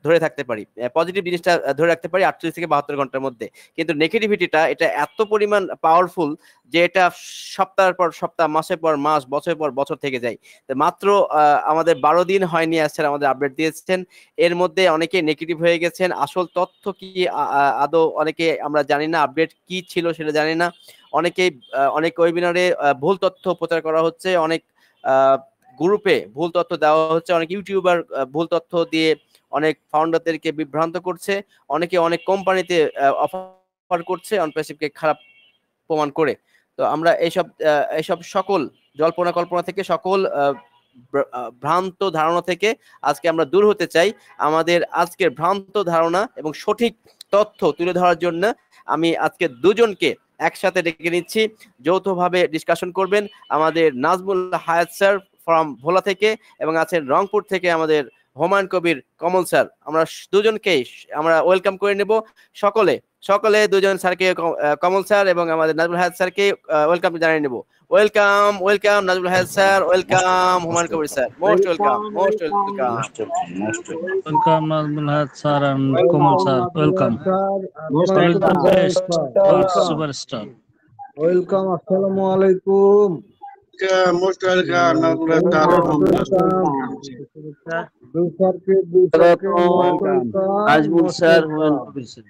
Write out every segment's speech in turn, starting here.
ধরে থাকতে পারি, পজিটিভ জিনিসটা ধরে রাখতে পারি 48 থেকে 72 ঘন্টার মধ্যে। কিন্তু নেগেটিভিটিটা এটা এত পরিমাণ পাওয়ারফুল যে এটা সপ্তাহের পর সপ্তাহ, মাসের পর মাস, বছরের পর বছর থেকে যায়। তো মাত্র আমাদের 12 দিন হয়নি স্যার আমাদের আপডেট দিয়েছেন, এর মধ্যে অনেকে নেগেটিভ হয়ে গেছেন। আসল তথ্য কি আদৌ অনেকে আমরা জানি না, আপডেট কি ছিল সেটা জানি না। অনেকেই অনেক ওয়েবিনারে ভুল তথ্য প্রচার করা হচ্ছে, অনেক গ্রুপে ভুল তথ্য দেওয়া হচ্ছে, অনেক ইউটিউবার ভুল তথ্য দিয়ে অনেক ফাউন্ডারদেরকে বিভ্রান্ত করছে, অনেকে অনেক কোম্পানিতে অফার করছে অনপ্যাসিভকে খারাপ প্রমাণ করে। তো আমরা এইসব সকল জল্পনা কল্পনা থেকে, সকল ভ্রান্ত ধারণা থেকে আজকে আমরা দূর হতে চাই। আমাদের আজকের ভ্রান্ত ধারণা এবং সঠিক তথ্য তুলে ধরার জন্য আমি আজকে দুজনকে একসাথে ডেকে নিচ্ছি, যৌথভাবে ডিসকাশন করবেন। আমাদের নাজমুল হায়াত স্যার ফ্রম ভোলা থেকে, এবং আছেন রংপুর থেকে আমাদের হুমায়ুন কবির কমল স্যার। আমরা দুজনকেই আমরা ওয়েলকাম করে নেব। সকলে দুজন স্যারকে, কমল স্যার এবং আমাদের নাজমুল হায়াত স্যারকে ওয়েলকাম জানিয়ে নেব। Welcome Nazmul Hayat sir, welcome Humayun Kabir sir, most welcome. Welcome Nazmul Hayat sir and Komal sir. Welcome. All the best for superstar. Welcome, আসসালামু আলাইকুম। Most welcome Nazmul sir, Humayun Kabir sir,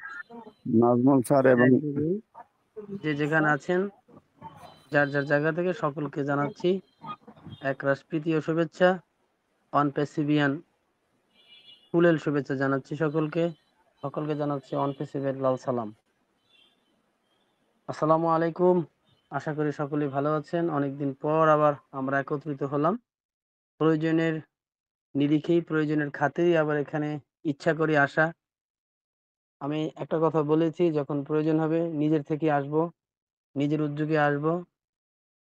Nazmul sir এবং যে যেখানে আছেন যার যার জায়গা থেকে সকলকে জানাচ্ছি একরাশ প্রীতি ও শুভেচ্ছা, অনপেসিভিয়ান ফুলেল শুভেচ্ছা জানাচ্ছি সকলকে জানাচ্ছি অনপেসিভের লাল সালাম। আসসালামু আলাইকুম। আশা করি সকলেই ভালো আছেন। অনেকদিন পর আবার আমরা একত্রিত হলাম, প্রয়োজনের নিরিখেই, প্রয়োজনের খাতিরই আবার এখানে ইচ্ছা করি আসা। আমি একটা কথা বলেছি, যখন প্রয়োজন হবে নিজের থেকে আসব, নিজের উদ্যোগে আসব।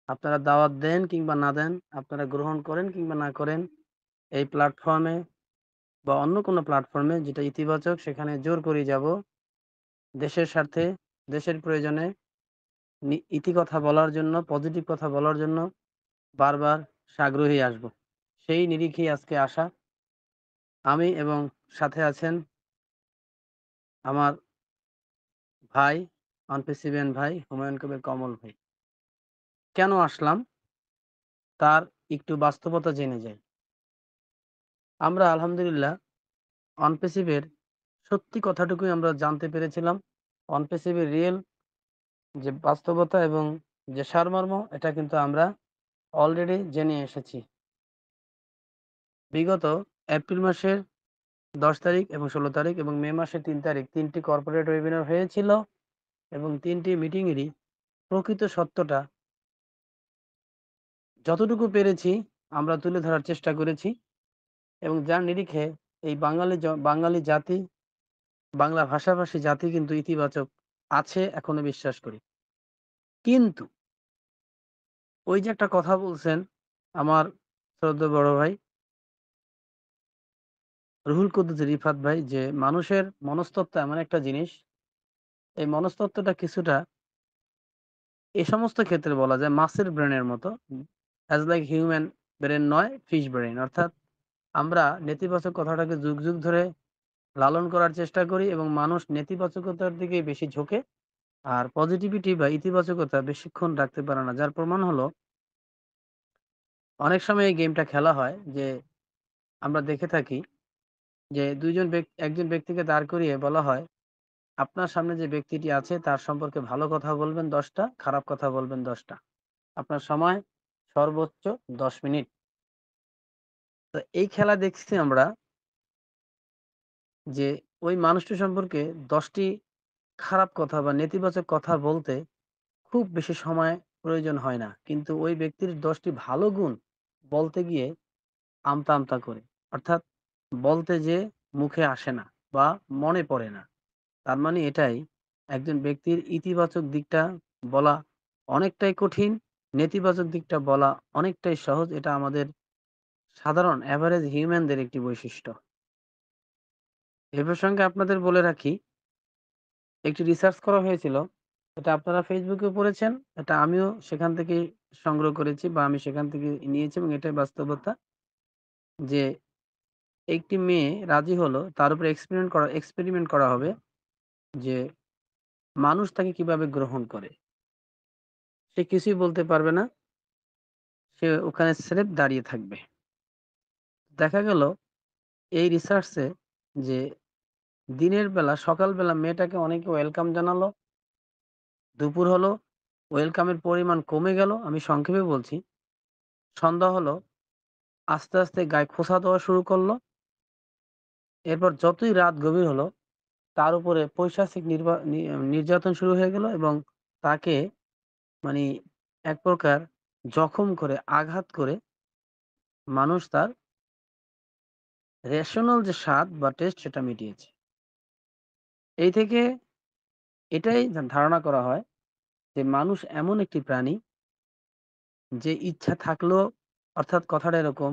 আপনারা দাওয়াত দেন কিংবা না দেন, আপনারা গ্রহণ করেন কিংবা না করেন, এই প্ল্যাটফর্মে বা অন্য কোনো প্ল্যাটফর্মে যেটা ইতিবাচক সেখানে জোর করে যাব। দেশের স্বার্থে, দেশের প্রয়োজনে ইতি কথা বলার জন্য, পজিটিভ কথা বলার জন্য বারবার আগ্রহী আসব। সেই নিরিখেই আজকে আসা। আমি এবং সাথে আছেন আমার ভাই, অনপেসিভিয়ান ভাই হুমায়ুন কবির কমল ভাই। কেন আসলাম তার একটু বাস্তবতা জেনে যাই। আমরা আলহামদুলিল্লাহ অনপেসিভের সত্যি কথাটুকুই আমরা জানতে পেরেছিলাম। অনপেসিভের রিয়েল যে বাস্তবতা এবং যে সারমর্ম, এটা কিন্তু আমরা অলরেডি জেনে এসেছি। বিগত এপ্রিল মাসের 10 তারিখ এবং 16 তারিখ এবং মে মাসের 3 তারিখ 3টি কর্পোরেট ওয়েবিনার হয়েছিল, এবং 3টি মিটিংয়েরই প্রকৃত সত্যটা যতটুকু পেরেছি আমরা তুলে ধরার চেষ্টা করেছি, এবং যার নিরিখে এই বাঙালি জাতি, বাংলা ভাষাভাষী জাতি কিন্তু ইতিবাচক আছে এখনো বিশ্বাস করি। কিন্তু ওই যে একটা কথা বলছেন আমার শ্রদ্ধেয় বড় ভাই রুহুল কুদ্দুস রিফাত ভাই, যে মানুষের মনস্তত্ত্ব এমন একটা জিনিস, এই মনস্তত্ত্বটা কিছুটা এই সমস্ত ক্ষেত্রে বলা যায় মাছের ব্রেনের মতো, অ্যাজ লাইক হিউম্যান ব্রেন নয়, ফিশ ব্রেন। অর্থাৎ আমরা নেতিবাচক কথাটাকে যুগ যুগ ধরে লালন করার চেষ্টা করি এবং মানুষ নেতিবাচকতার দিকে বেশি ঝোঁকে, আর পজিটিভিটি বা ইতিবাচকতা বেশিক্ষণ রাখতে পারে না। যার প্রমাণ হলো অনেক সময় এই গেমটা খেলা হয় যে আমরা দেখে থাকি যে একজন ব্যক্তিকে দাঁড় করিয়ে বলা হয়, আপনার সামনে যে ব্যক্তিটি আছে তার সম্পর্কে ভালো কথা বলবেন 10টা, খারাপ কথা বলবেন 10টা, আপনার সময় সর্বোচ্চ 10 মিনিট। তো এই খেলা দেখছি আমরা যে ওই মানুষটি সম্পর্কে 10টি খারাপ কথা বা নেতিবাচক কথা বলতে খুব বেশি সময় প্রয়োজন হয় না, কিন্তু ওই ব্যক্তির 10টি ভালো গুণ বলতে গিয়ে আমতা আমতা করে, অর্থাৎ বলতে যে মুখে আসে না বা মনে পড়ে না। তার মানে এটাই, একজন ব্যক্তির ইতিবাচক দিকটা বলা অনেকটাই কঠিন, নেতিবাচক দিকটা বলা অনেকটাই সহজ। এটা আমাদের সাধারণ অ্যাভারেজ হিউম্যানদের একটি বৈশিষ্ট্য। এ প্রসঙ্গে আপনাদের বলে রাখি, একটি রিসার্চ করা হয়েছিল, এটা আপনারা ফেসবুকে পড়েছেন, এটা আমিও সেখান থেকে সংগ্রহ করেছি বা আমি সেখান থেকে নিয়েছি, এবং এটাই বাস্তবতা যে একটি মেয়ে রাজি হলো, তার উপরে এক্সপেরিমেন্ট করা হবে যে মানুষ তাকে কিভাবে গ্রহণ করে। সে কিছুই বলতে পারবে না। সে ওখানে স্রেফ দাঁড়িয়ে থাকবে। দেখা গেল এই রিসার্চে যে দিনের বেলা সকালবেলা মেয়েটাকে অনেকে ওয়েলকাম জানালো। দুপুর হলো, ওয়েলকামের পরিমাণ কমে গেল। আমি সংক্ষেপে বলছি। সন্ধ্যা হলো, আস্তে, আস্তে গায়ে খোঁচা দেওয়া শুরু করলো। এরপর যতই রাত গভীর হলো, তার উপরে পৈশাচিক নির্যাতন শুরু হয়ে গেল এবং তাকে মানে এক প্রকার জখম করে, আঘাত করে মানুষ তার রেশনাল যে স্বাদ বা টেস্ট সেটা মিটিয়েছে। এই থেকে এটাই ধারণা করা হয় যে মানুষ এমন একটি প্রাণী যে ইচ্ছা থাকলেও, অর্থাৎ কথাটা এরকম,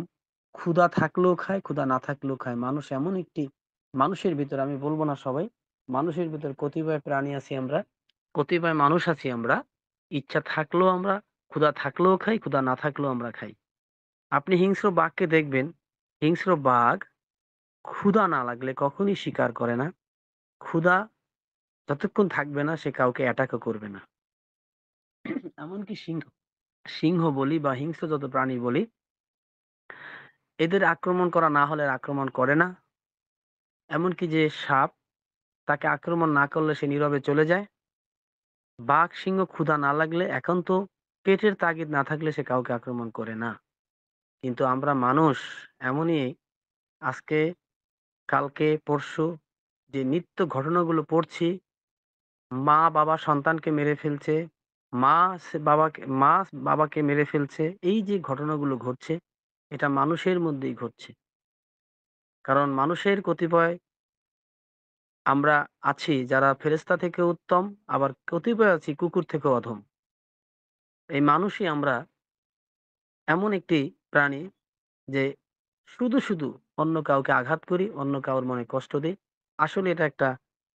ক্ষুধা থাকলেও খায়, ক্ষুধা না থাকলেও খায়। মানুষ এমন একটি, মানুষের ভিতরে, আমি বলব না সবাই, মানুষের ভিতর কতিপয় প্রাণী আছি আমরা, কতিপয় মানুষ আছি আমরা, ইচ্ছা থাকলেও আমরা, ক্ষুধা থাকলেও খাই, ক্ষুধা না থাকলেও আমরা খাই। আপনি হিংস্র বাঘকে দেখবেন, হিংস্র বাঘ ক্ষুধা না লাগলে কখনই শিকার করে না। ক্ষুধা যতক্ষণ থাকবে না সে কাউকে অ্যাটাকও করবে না। এমনকি সিংহ, সিংহ বলি বা হিংস্র যত প্রাণী বলি, এদের আক্রমণ করা না হলে আক্রমণ করে না। এমনকি যে সাপ, তাকে আক্রমণ না করলে সে নীরবে চলে যায়। বাঘ, সিংহ ক্ষুধা না লাগলে, একান্ত পেটের তাগিদ না থাকলে সে কাউকে আক্রমণ করে না। কিন্তু আমরা মানুষ এমনই, আজকে, কালকে, পরশু যে নিত্য ঘটনাগুলো পড়ছি, মা বাবা সন্তানকে মেরে ফেলছে, মা বাবাকে মেরে ফেলছে, এই যে ঘটনাগুলো ঘটছে, এটা মানুষের মধ্যেই ঘটছে। কারণ মানুষের কতিপয় আমরা আছি যারা ফেরেশতা থেকে উত্তম, আবার কতিপয় আছি কুকুর থেকেও অধম। এই মানুষই আমরা এমন একটি প্রাণী যে শুধু অন্য কাউকে আঘাত করি, অন্য কারোর মনে কষ্ট দেই। আসলে এটা একটা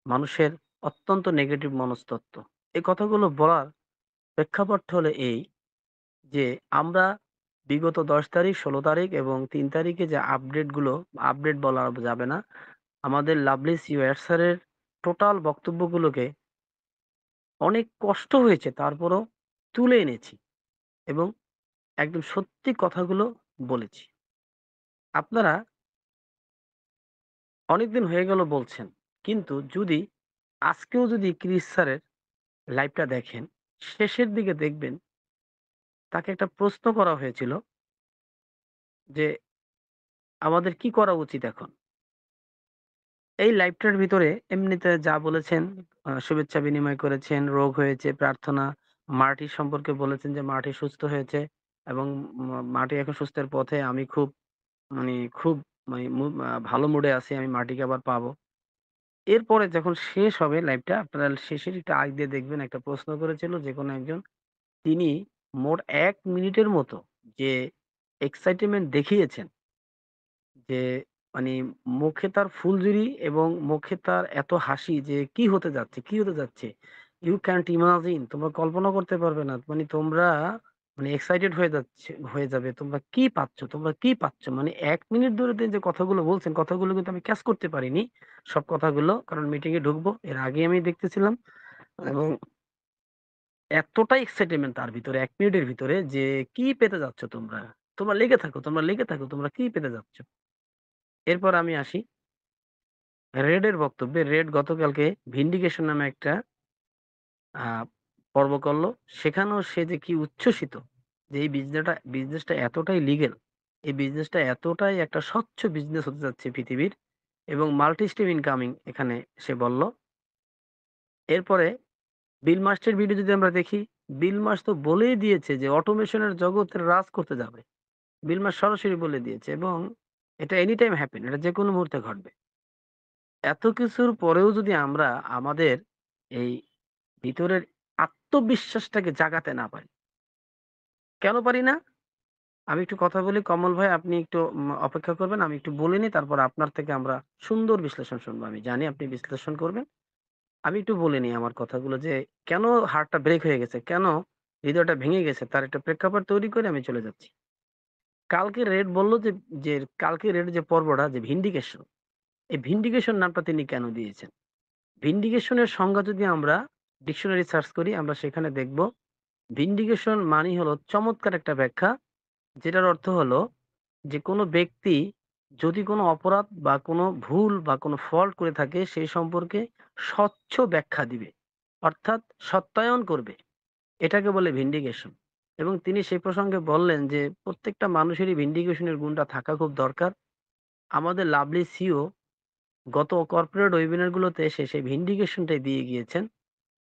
মানুষের অত্যন্ত নেগেটিভ মনস্তত্ত্ব। এই কথাগুলো বলার প্রেক্ষাপট হলো এই যে আমরা বিগত ১০ তারিখ, ১৬ তারিখ এবং ৩ তারিখে যে আপডেট বলা যাবে না। আমাদের লাভলি সিওয়ার স্যারের টোটাল বক্তব্যগুলোকে অনেক কষ্ট হয়েছে, তারপরও তুলে এনেছি এবং একদম সত্যি কথাগুলো বলেছি। আপনারা অনেকদিন হয়ে গেল বলছেন। কিন্তু যদি আজকেও যদি ক্রিস স্যারের লাইভটা দেখেন, শেষের দিকে দেখবেন তাকে একটা প্রশ্ন করা হয়েছিল যে, "আমাদের কি করা উচিত এখন?" এই লাইভটার ভিতরে এমনিতে যা বলেছেন, শুভেচ্ছা বিনিময় করেছেন, রোগ হয়েছে, প্রার্থনা, মার্টি সম্পর্কে বলেছেন যে মার্টি সুস্থ হয়েছে এবং মার্টি এখন সুস্থের পথে। আমি খুব মানে খুব মানে ভালো মুডে আছি। আমি মার্টিকে আবার পাবো। এরপরে যখন শেষ হবে লাইভটা, আপনারা শেষের একটু আগ দিয়ে দেখবেন একটা প্রশ্ন করেছিল যেকোনো একজন। তিনি মোট ১ মিনিটের মতো যে এক্সাইটমেন্ট দেখিয়েছেন, যে মানে মুখে তার ফুলঝুরি এবং মুখে তার এত হাসি যে কি হতে যাচ্ছে, কি হতে যাচ্ছে? ইউ ক্যানট ইমাজিন, তোমরা কল্পনা করতে পারবে না। মানে তোমরা এক্সাইটেড হয়ে যাবে। তোমরা কি পাচ্ছ? তোমরা কি পাচ্ছ? মানে ১ মিনিট ধরে তিনি যে কথাগুলো বলছেন, কথাগুলো কিন্তু আমি ক্যাচ করতে পারিনি। সব কথাগুলো। কারণ মিটিং এ ঢুকবো। এর আগে আমি দেখতেছিলাম এবং এতটাই এক্সাইটমেন্ট তার ভিতরে ১ মিনিটের ভিতরে যে কি পেতে যাচ্ছ তোমরা? তোমরা লেগে থাকো, তোমরা লেগে থাকো। তোমরা কি পেতে যাচ্ছ? এরপর আমি আসি রেডের বক্তব্যে। রেড গতকালকে ভিন্ডিকেশন নামে একটা আ পর্ব করল। সেখানেও সে যে কি উচ্ছ্বসিত যে এই বিজনেসটা এতটাই লিগ্যাল, এই বিজনেসটা এতটাই একটা স্বচ্ছ বিজনেস হতে যাচ্ছে পৃথিবীর এবং মাল্টি স্ট্রিম ইনকামিং এখানে সে বলল। এরপরে বিল মার্কসের ভিডিও যদি আমরা দেখি, বিল মার্কস তো বলেই দিয়েছে যে অটোমেশনের জগতে রাজ করতে যাবে। বিল মার্কস সরাসরি বলে দিয়েছে এবং এটা এনি টাইম হ্যাপেন, এটা যেকোনো মুহূর্তে ঘটবে। এত কিছুর পরেও যদি আমরা আমাদের এই ভিতরের আত্মবিশ্বাসটাকে জাগাতে না পারি, কেন পারি না? আমি একটু কথা বলি। কমল ভাই, আপনি একটু অপেক্ষা করবেন। আমি একটু বলে নিই, তারপর আপনার থেকে আমরা সুন্দর বিশ্লেষণ শুনবো। আমি জানি আপনি বিশ্লেষণ করবেন। আমি একটু বলে নিই আমার কথাগুলো যে কেন হার্টটা ব্রেক হয়ে গেছে, কেন হৃদয়টা ভেঙে গেছে, তার একটা প্রেক্ষাপট তৈরি করে আমি চলে যাচ্ছি। কালকে রেড বলল যে যে কালকে রেড যে পর্বটা যে ভিন্ডিকেশন, এই ভিন্ডিকেশন নামটা তিনি কেন দিয়েছেন? ভিন্ডিকেশনের সংজ্ঞা যদি আমরা ডিকশনারি সার্চ করি আমরা সেখানে দেখব ভিন্ডিকেশন মানে হলো চমৎকার একটা ব্যাখ্যা, যেটার অর্থ হলো যে কোনো ব্যক্তি যদি কোনো অপরাধ বা কোনো ভুল বা কোনো ফল্ট করে থাকে সেই সম্পর্কে স্বচ্ছ ব্যাখ্যা দিবে, অর্থাৎ সত্যায়ন করবে। এটাকে বলে ভিন্ডিকেশন। এবং তিনি সেই প্রসঙ্গে বললেন যে প্রত্যেকটা মানুষেরই ভিন্ডিকেশনের গুণটা থাকা খুব দরকার। আমাদের লাভলি সিও গত কর্পোরেট ওয়েবিনার গুলোতে এসে সেই ভিন্ডিকেশনটাই দিয়ে গিয়েছেন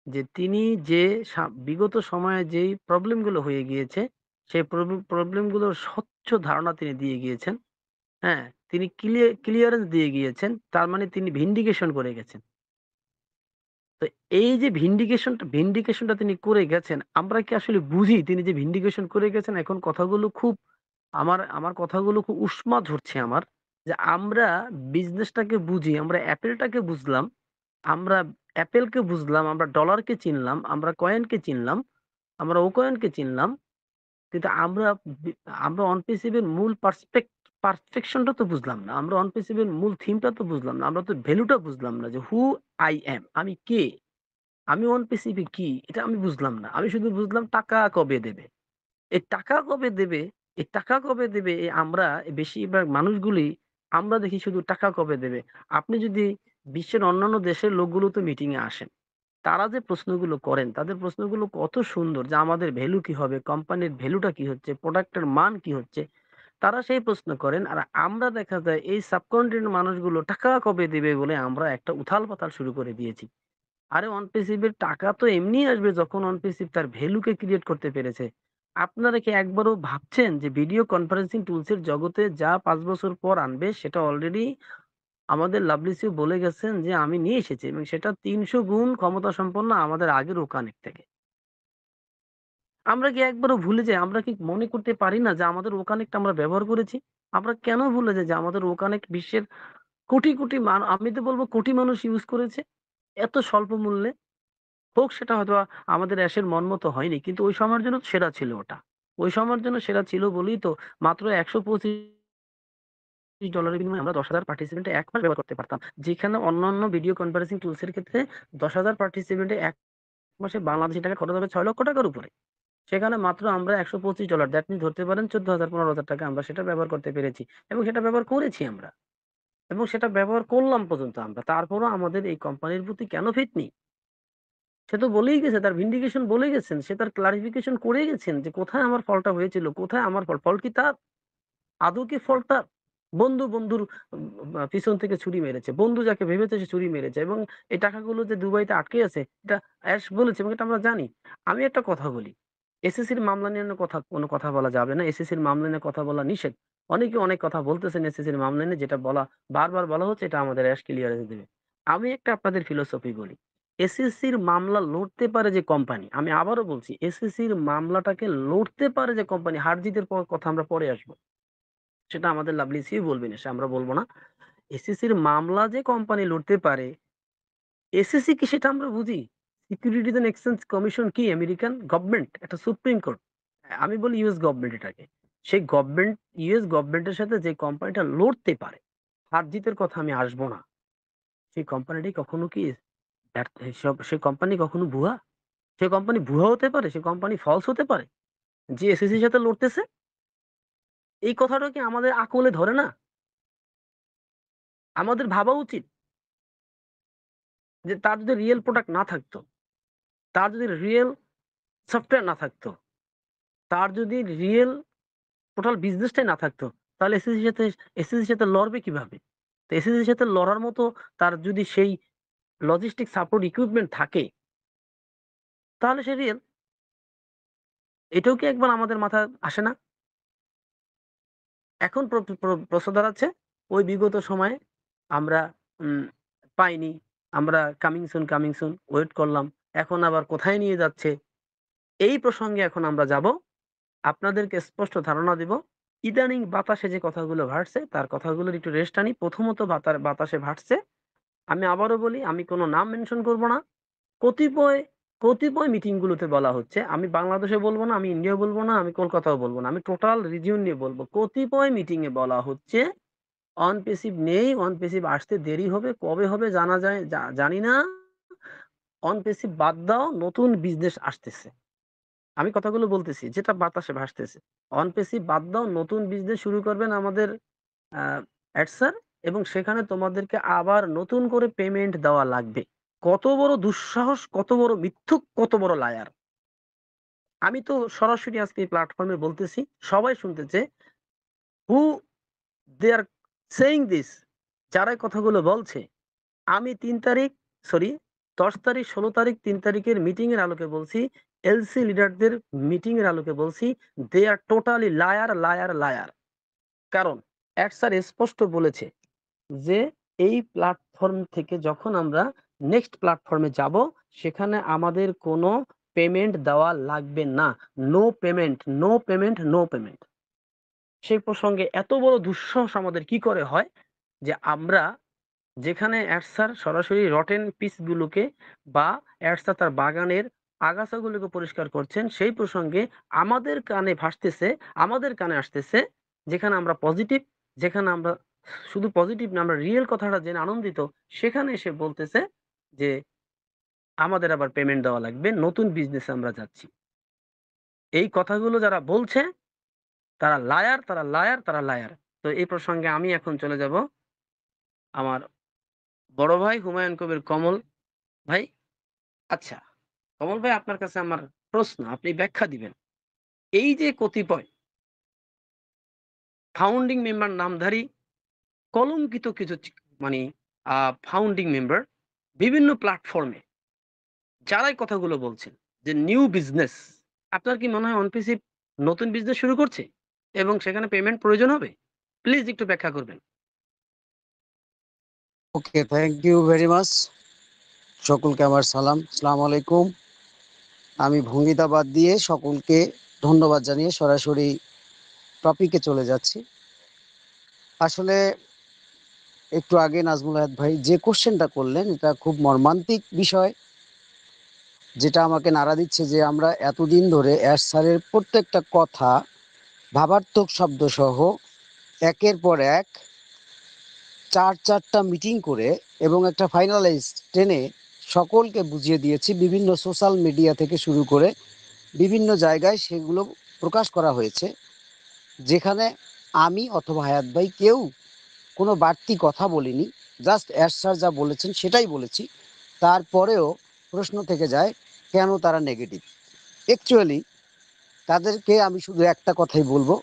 যে তিনি যে বিগত সময়ে যেই প্রবলেম গুলো হয়ে গিয়েছে সেই প্রবলেম গুলোর স্বচ্ছ ধারণা তিনি দিয়ে গিয়েছেন। হ্যাঁ, তিনি ক্লিয়ারেন্স দিয়ে গিয়েছেন। তার মানে তিনি ভিন্ডিকেশন করে গেছেন। তো এই যে ভিন্ডিকেশনটা তিনি করে গেছেন, আমরা কি আসলে বুঝি তিনি যে ভিন্ডিকেশন করে গেছেন? এখন কথাগুলো খুব আমার কথাগুলো খুব উষ্মা ঝরছে আমার। যে আমরা বিজনেসটাকে বুঝি, আমরা অ্যাপেলটাকে বুঝলাম, আমরা অ্যাপেলকে বুঝলাম, আমরা ডলারকে চিনলাম, আমরা কয়েনকে চিনলাম, আমরা ও কয়েনকে চিনলাম। কিন্তু বি আমরা অন পেসিভ এর মূল পারফেকশনটা তো বুঝলাম না। আমরা অন পেসিভ এর মূল থিমটা তো বুঝলাম না। আমরা তো ভ্যালুটা বুঝলাম না যে হু আই অ্যাম, আমি কে? আমি অন পেসিভ এ কি? এটা আমি বুঝলাম না। আমি শুধু বুঝলাম টাকা কবে দেবে? এই টাকা কবে দেবে? এই টাকা কবে দেবে? আমরা বেশিরভাগ মানুষগুলি আমরা দেখি শুধু টাকা কবে দেবে? আপনি যদি বিশ্বের অন্যান্য দেশের লোকগুলো তো মিটিং এ আসেন। তারা যে প্রশ্নগুলো করেন, তাদের প্রশ্নগুলো কত সুন্দর যে আমাদের ভ্যালু কি হবে? কোম্পানির ভ্যালুটা কি হচ্ছে? প্রোডাক্টের মান কি হচ্ছে? তারা সেই প্রশ্ন করেন। আর আমরা দেখা যায় এই সাবকন্টিনেন্ট মানুষগুলো টাকা কবে দিবে বলে আমরা একটা উথাল-পাথাল শুরু করে দিয়েছি। আরে অনপেসিভ এর টাকা তো এমনিই আসবে যখন অনপেসিভ তার ভ্যালুকে ক্রিয়েট করতে পেরেছে। আপনারা কি একবারও ভাবছেন যে ভিডিও কনফারেন্সিং টুলস এর জগতে যা ৫ বছর পর আনবে সেটা অলরেডি আমাদের লাভলিসিও বলে গেছেন যে আমি নিয়ে এসেছি এবং সেটা ৩০০ গুণ ক্ষমতা সম্পন্ন আমাদের আগের ওকানেক থেকে। আমরা কি একবারও ভুলে যাই? আমরা কি মনে করতে পারি না যে আমাদের ওকানেক্ট আমরা ব্যবহার করেছি? আমরা কেন ভুলে যাই যে আমাদের ওকানেক্ট বিশ্বের কোটি, কোটি আমি তো বলব কোটি মানুষ ইউজ করেছে এত স্বল্প মূল্যে। হোক সেটা হয়তোবা আমাদের অ্যাশের মন মতো হয়নি। কিন্তু ওই সময়ের জন্য সেরা ছিল ওটা। ওই সময়ের জন্য সেরা ছিল বলেই তো মাত্র $১২৫ এর বিনিময়ে আমরা ১০,০০০ পার্টিসিপেন্ট এ ১ মাস ব্যবহার করতে পারতাম। যেখানে অন্যান্য ভিডিও কনফারেন্সিং টুলস এর ক্ষেত্রে ১০,০০০ পার্টিসিপেন্ট এ ১ মাসে বাংলাদেশী টাকা খরচ হবে ৳৬,০০,০০০ র উপরে। সেখানে মাত্র আমরা $১২৫ দ্যাট মিনস ধরতে পারেন ১৪,০০০ ৳১৫,০০০ আমরা সেটা ব্যবহার করতে পেরেছি। এবং সেটা ব্যবহার করেছি আমরা। এবং সেটা ব্যবহার করলাম পর্যন্ত আমরা। তারপরও আমাদের এই কোম্পানির প্রতি কেন ফিট নেই? সে তো বলেই গেছে, তার ভিন্ডিকেশন বলে গেছেন। সে তার ক্লারিফিকেশন করে গেছেন যে কোথায় আমার ফলটা হয়েছিল, কোথায় আমার ফল। ফল কি তার? আদৌ কি ফল তার? বন্ধুর পিছন থেকে ছুরি মেরেছে। বন্ধু যাকে ভেবেছে সে ছুরি মেরেছে এবং এই টাকাগুলো যে দুবাইতে আটকে আছে এটা অ্যাশ বলেছে এবং এটা আমরা জানি। আমি একটা কথা বলি। এসএসসির মামলা নিয়ে কোনো কথা বলা যাবে না। এসএসসির মামলা নিয়ে কথা বলা নিষেধ। অনেকে অনেক কথা বলতেছেন এসএসসির মামলা নিয়ে যেটা বারবার বলা হচ্ছে এটা আমাদের অ্যাশ ক্লিয়ারেন্স দেবে। আমি একটা আপনাদের ফিলোসফি বলি। এসএসসির মামলা লড়তে পারে যে কোম্পানি, আমি আবারও বলছি এসএসসির মামলাটাকে লড়তে পারে যে কোম্পানি, হার-জিতের কথা আমরা পরে আসব। সেটা আমাদের লাভলিসিই বলবেন এসে, আমরা বলব না। এসএসসির মামলা যে কোম্পানি লড়তে পারে, এসএসসি কি সেটা আমরা বুঝি? সিকিউরিটিজ অ্যান্ড এক্সচেঞ্জ কমিশন কি আমেরিকান গভর্নমেন্ট, একটা সুপ্রিম কোর্ট। আমি বলি ইউএস গভর্নমেন্ট এটাকে। সেই ইউএস গভর্নমেন্টের সাথে যে কোম্পানিটা লড়তে পারে, হার-জিতের কথা আমি আসব না। সেই কোম্পানিটি কখনো কি সেই কোম্পানি কখনো ভুয়া? সে কোম্পানি ভুয়া হতে পারে? সে কোম্পানি ফলস হতে পারে? যে এসএসসির সাথে লড়তেছে? এই কথাটা কি আমাদের আকলে ধরে না? আমাদের ভাবা উচিত যে তার যদি রিয়েল প্রোডাক্ট না থাকতো, তার যদি রিয়েল সফটওয়্যার না থাকতো, তার যদি রিয়েল টোটাল বিজনেসটাই না থাকতো, তাহলে এসএসসির সাথে লড়বে কিভাবে? তো এসএসসির সাথে লড়ার মতো তার যদি সেই লজিস্টিক সাপোর্ট ইকুইপমেন্ট থাকে, তাহলে সে রিয়েল। এটাও কি একবার আমাদের মাথায় আসে না? এখন প্রশ্ন দাঁড়াচ্ছে ওই বিগত সময়ে আমরা উম পাইনি। আমরা কামিং সুন ওয়েট করলাম। এখন আবার কোথায় নিয়ে যাচ্ছে? এই প্রসঙ্গে এখন আমরা যাব। আপনাদেরকে স্পষ্ট ধারণা দিব। ইদানিং বাতাসে যে কথাগুলো ভাসছে, তার কথাগুলোর একটু রেস্ট আনি। প্রথমত বাতাসে ভাসছে। আমি আবারও বলি, আমি কোন নাম মেনশন করব না। কতিপয় কতিপয় মিটিংগুলোতে বলা হচ্ছে, আমি বাংলাদেশে বলব না, আমি ইন্ডিয়া বলব না, আমি কলকাতাও বলব না। আমি টোটাল রিজিয়ন নিয়ে বলব। কতিপয় মিটিংয়ে বলা হচ্ছে অন প্যাসিভ নেই, অন প্যাসিভ আসতে দেরি হবে। কবে হবে জানি না। অন প্যাসিভ বাদ দাও, নতুন বিজনেস আসতেছে। আমি কথাগুলো বলতেছি যেটা বাতাসে ভাসতেছে। অন প্যাসিভ বাদ দাও, নতুন বিজনেস শুরু করবেন আমাদের আ এড স্যার, এবং সেখানে তোমাদেরকে আবার নতুন করে পেমেন্ট দেওয়া লাগবে। কত বড় দুঃসাহস, কত বড় মিথ্যুক, কত বড় লায়ার! আমি তো সরাসরি আজকে এই প্ল্যাটফর্মে বলতেছি, সবাই শুনতেছে। হু দে আর সেইং দিস, যারা এই কথাগুলো বলছে, আমি ৩ তারিখ, সরি ১০ তারিখ, ১৬ তারিখ, ৩ তারিখের মিটিং এর আলোকে বলছি, এলসি লিডারদের মিটিং এর আলোকে বলছি, দে আর টোটালি লায়ার, লায়ার, লায়ার। কারণ এড স্যার স্পষ্ট বলেছে যে এই প্ল্যাটফর্ম থেকে যখন আমরা নেক্সট প্ল্যাটফর্মে যাব, সেখানে আমাদের কোনো পেমেন্ট দেওয়া লাগবে না। No payment, no payment, no payment. সেই প্রসঙ্গে এত বড় দুঃসাহস আমাদের কি করে হয় যে আমরা যেখানে এড স্যার সরাসরি রটেন পিস গুলোকে বা এড স্যার তার বাগানের আগাছাগুলোকে পরিষ্কার করছেন, সেই প্রসঙ্গে আমাদের কানে ভাসতেছে, আমাদের কানে আসতেছে, যেখানে আমরা পজিটিভ, যেখানে আমরা শুধু পজিটিভ না, আমরা রিয়েল কথাটা জেনে আনন্দিত, সেখানে এসে বলতেছে যে আমাদের আবার পেমেন্ট দেওয়া লাগবে, নতুন বিজনেসে আমরা যাচ্ছি। এই কথাগুলো যারা বলছে তারা লায়ার, তারা লায়ার, তারা লায়ার। তো এই প্রসঙ্গে আমি এখন চলে যাব আমার বড় ভাই হুমায়ুন কবির কমল ভাই। আচ্ছা, কমল ভাই, আপনার কাছে আমার প্রশ্ন, আপনি ব্যাখ্যা দিবেন। এই যে কতিপয় ফাউন্ডিং মেম্বার নামধারী কলঙ্কিত কিছু মানে ফাউন্ডিং মেম্বার বিভিন্ন প্ল্যাটফর্মে যারাই কথাগুলো বলছেন যে নিউ বিজনেস, আপনার কি মনে হয় অনপিসি নতুন বিজনেস শুরু করছে এবং সেখানে পেমেন্ট প্রয়োজন হবে? প্লিজ একটু ব্যাখ্যা করবেন। ওকে, থ্যাংক ইউ ভেরি মাচ। সকলকে আমার সালাম, আসসালামু আলাইকুম। আমি ভঙ্গিতা বাদ দিয়ে সকলকে ধন্যবাদ জানিয়ে সরাসরি টপিকে চলে যাচ্ছি। আসলে একটু আগে নাজমুল হায়াত ভাই যে কোশ্চেনটা করলেন, এটা খুব মর্মান্তিক বিষয়, যেটা আমাকে নাড়া দিচ্ছে যে আমরা এতদিন ধরে এস স্যারের প্রত্যেকটা কথা ভাবার্থক শব্দ সহ একের পর এক চারটা মিটিং করে এবং একটা ফাইনালাইজ টেনে সকলকে বুঝিয়ে দিয়েছি। বিভিন্ন সোশ্যাল মিডিয়া থেকে শুরু করে বিভিন্ন জায়গায় সেগুলো প্রকাশ করা হয়েছে, যেখানে আমি অথবা হায়াত ভাই কেউ কোনো বাড়তি কথা বলিনি। জাস্ট এস স্যার যা বলেছেন সেটাই বলেছি। তারপরেও প্রশ্ন থেকে যায় কেন তারা নেগেটিভ। অ্যাকচুয়ালি তাদেরকে আমি শুধু একটা কথাই বলবো,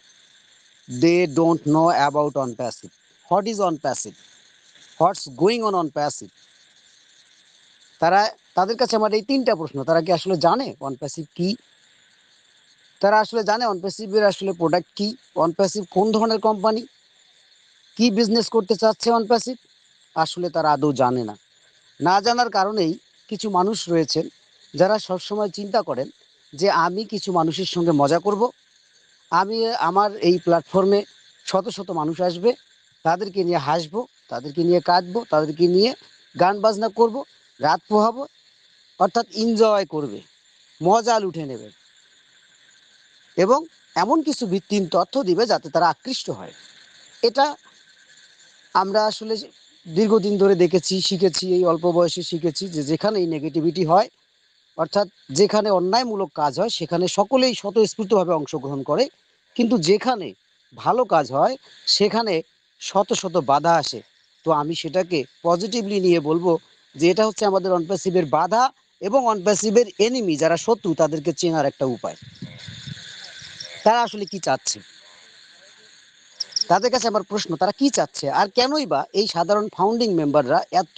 they don't know about Onpassive. What is Onpassive, what's going Onpassive. তারা, তাদের কাছে আমার এই তিনটা প্রশ্ন, তারা কি আসলে জানে অন প্যাসিভ কি? তারা আসলে জানে অন প্যাসিভের আসলে প্রোডাক্ট কি? অন প্যাসিভ কোন ধরনের কোম্পানি, কি বিজনেস করতে চাচ্ছে অন প্যাসিভ? আসলে তারা আদৌ জানে না। না জানার কারণেই কিছু মানুষ রয়েছেন যারা সবসময় চিন্তা করেন যে আমি কিছু মানুষের সঙ্গে মজা করব, আমি আমার এই প্ল্যাটফর্মে শত শত মানুষ আসবে, তাদেরকে নিয়ে হাসবো, তাদেরকে নিয়ে কাঁদবো, তাদেরকে নিয়ে গান বাজনা করব, রাত পোহাবো, অর্থাৎ এনজয় করবে, মজা লুটে নেবে এবং এমন কিছু ভিত্তিহীন তথ্য দিবে যাতে তারা আকৃষ্ট হয়। এটা আমরা আসলে দীর্ঘদিন ধরে দেখেছি, শিখেছি, এই অল্প বয়সে শিখেছি যে যেখানে এই নেগেটিভিটি হয়, অর্থাৎ যেখানে অন্যায়মূলক কাজ হয় সেখানে সকলেই স্বতঃস্ফূর্তভাবে অংশগ্রহণ করে, কিন্তু যেখানে ভালো কাজ হয় সেখানে শত শত বাধা আসে। তো আমি সেটাকে পজিটিভলি নিয়ে বলবো যে এটা হচ্ছে আমাদের অনপ্যাসিভের বাধা এবং অনপ্যাসিভের এনিমি যারা শত্রু তাদেরকে চেনার একটা উপায়। তারা আসলে কি চাচ্ছে, তাদের কাছে আমার প্রশ্ন, তারা কি চাচ্ছে আর কেনই বা এই সাধারণ ফাউন্ডিং মেম্বাররা এত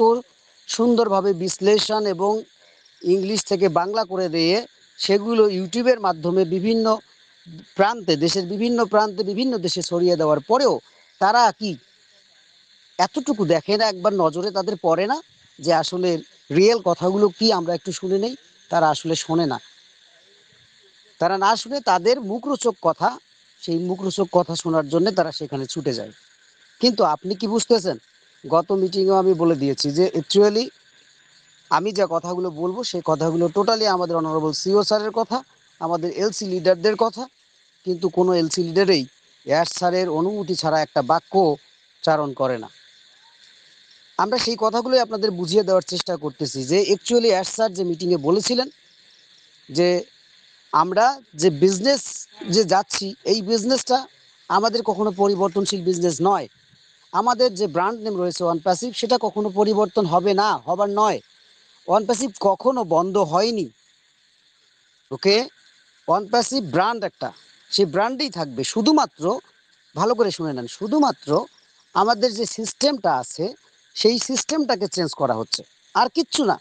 সুন্দরভাবে বিশ্লেষণ এবং ইংলিশ থেকে বাংলা করে দিয়ে সেগুলো ইউটিউবের মাধ্যমে বিভিন্ন প্রান্তে, দেশের বিভিন্ন প্রান্তে, বিভিন্ন দেশে ছড়িয়ে দেওয়ার পরেও তারা কি এতটুকু দেখে না, একবার নজরে তাদের পড়ে না যে আসলে রিয়েল কথাগুলো কি আমরা একটু শুনে নেই? তারা আসলে শোনে না। তারা না শুনে তাদের মুখরোচক কথা, সেই মুখরোচক কথা শোনার জন্য তারা সেখানে ছুটে যায়। কিন্তু আপনি কি বুঝতেছেন, গত মিটিংয়েও আমি বলে দিয়েছি যে অ্যাকচুয়ালি আমি যে কথাগুলো বলবো সেই কথাগুলো টোটালি আমাদের অনারেবল সিও স্যারের কথা, আমাদের এলসি লিডারদের কথা, কিন্তু কোনো এলসি লিডারেই এয়ার স্যারের অনুমতি ছাড়া একটা বাক্য চারণ করে না। আমরা সেই কথাগুলোই আপনাদের বুঝিয়ে দেওয়ার চেষ্টা করতেছি যে অ্যাকচুয়ালি এয়ার স্যার যে মিটিংয়ে বলেছিলেন যে আমরা যে বিজনেস যে যাচ্ছি এই বিজনেসটা আমাদের কখনো পরিবর্তনশীল বিজনেস নয়। আমাদের যে ব্র্যান্ড নেম রয়েছে ওয়ান প্যাসিভ সেটা কখনো পরিবর্তন হবে না, হবার নয়। ওয়ান প্যাসিভ কখনো বন্ধ হয়নি। ওকে, ওয়ান প্যাসিভ ব্র্যান্ড একটা, সেই ব্র্যান্ডেই থাকবে। শুধুমাত্র ভালো করে শুনে নেন, শুধুমাত্র আমাদের যে সিস্টেমটা আছে সেই সিস্টেমটাকে চেঞ্জ করা হচ্ছে, আর কিচ্ছু না।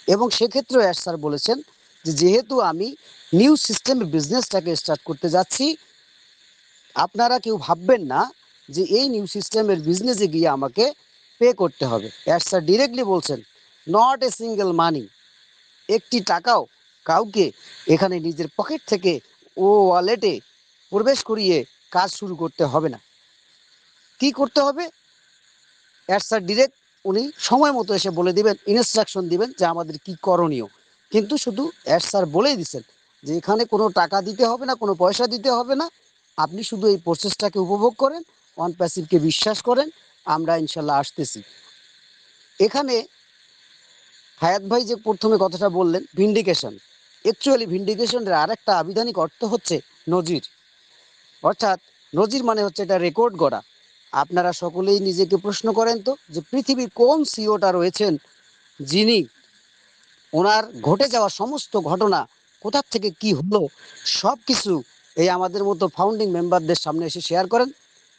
এবং সেক্ষেত্রে এস স্যার বলেছেন যে যেহেতু আমি নিউ সিস্টেমে বিজনেসটাকে স্টার্ট করতে যাচ্ছি, আপনারা কেউ ভাববেন না যে এই নিউ সিস্টেমের বিজনেসে গিয়ে আমাকে পে করতে হবে। এস স্যার ডিরেক্টলি বলছেন নট এ সিঙ্গেল মানি, একটি টাকাও কাউকে এখানে নিজের পকেট থেকে ও ওয়ালেটে প্রবেশ করিয়ে কাজ শুরু করতে হবে না। কি করতে হবে? স্যার ডিরেক্ট উনি সময় মতো এসে বলে দিবেন, ইনস্ট্রাকশন দিবেন যে আমাদের কি করণীয়। কিন্তু শুধু স্যার বলেই দিচ্ছেন যে এখানে কোনো টাকা দিতে হবে না, কোনো পয়সা দিতে হবে না, আপনি শুধু এই প্রসেসটাকে উপভোগ করেন, ওয়ান প্যাসিভকে বিশ্বাস করেন, আমরা ইনশাল্লাহ আসতেছি। এখানে হায়াত ভাই যে প্রথমে কথাটা বললেন ভিন্ডিকেশন, অ্যাকচুয়ালি ভিন্ডিকেশনের আর একটা আবিধানিক অর্থ হচ্ছে নজির। অর্থাৎ নজির মানে হচ্ছে এটা রেকর্ড করা। আপনারা সকলেই নিজেকে প্রশ্ন করেন তো যে পৃথিবীর কোন সিওটা রয়েছেন যিনি ওনার ঘটে যাওয়া সমস্ত ঘটনা কোথা থেকে কি হলো সব কিছু এই আমাদের মতো ফাউন্ডিং মেম্বারদের সামনে এসে শেয়ার করেন।